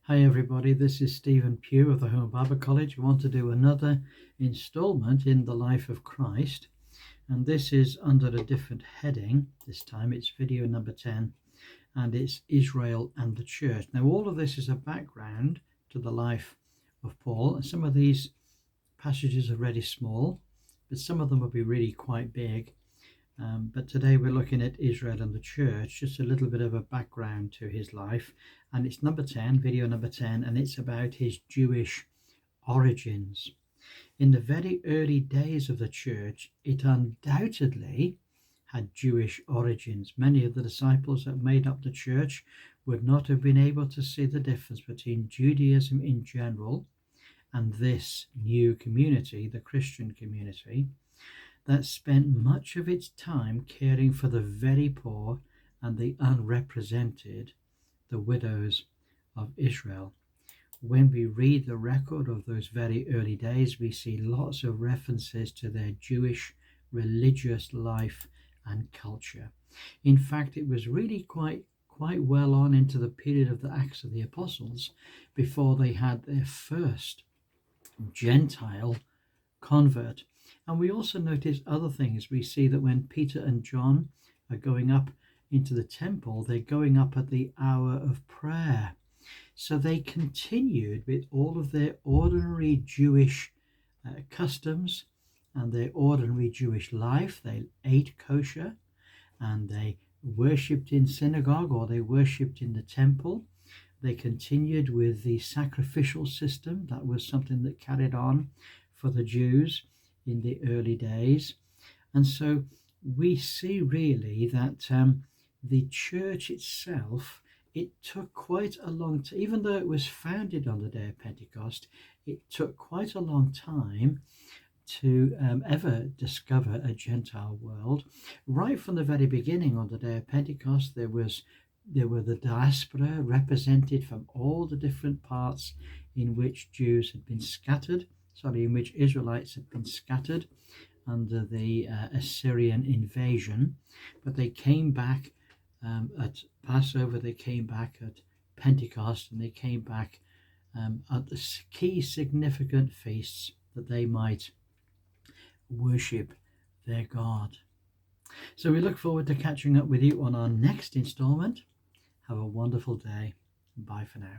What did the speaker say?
Hi everybody, this is Stephen Pugh of the Home Bible College. We want to do another installment in the life of Christ, and this is under a different heading. This time it's video number 10, and it's Israel and the Church. Now all of this is a background to the life of Paul, and some of these passages are really small, but some of them will be really quite big. But today we're looking at Israel and the Church, just a little bit of a background to his life. And it's number 10, video number 10, and it's about his Jewish origins. In the very early days of the Church, it undoubtedly had Jewish origins. Many of the disciples that made up the Church would not have been able to see the difference between Judaism in general and this new community, the Christian community, that spent much of its time caring for the very poor and the unrepresented, the widows of Israel. When we read the record of those very early days, we see lots of references to their Jewish religious life and culture. In fact, it was really quite well on into the period of the Acts of the Apostles before they had their first Gentile convert. And we also notice other things. We see that when Peter and John are going up into the temple, they're going up at the hour of prayer. So they continued with all of their ordinary Jewish customs and their ordinary Jewish life. They ate kosher and they worshipped in synagogue, or they worshipped in the temple. They continued with the sacrificial system. That was something that carried on for the Jews in the early days. And so we see really that the church itself, it took quite a long time, even though it was founded on the day of Pentecost, it took quite a long time to ever discover a Gentile world. Right from the very beginning on the day of Pentecost, there were the diaspora represented from all the different parts in which Jews had been scattered, in which Israelites had been scattered under the Assyrian invasion. But they came back at Passover, they came back at Pentecost, and they came back at the key significant feasts that they might worship their God. So we look forward to catching up with you on our next installment. Have a wonderful day. Bye for now.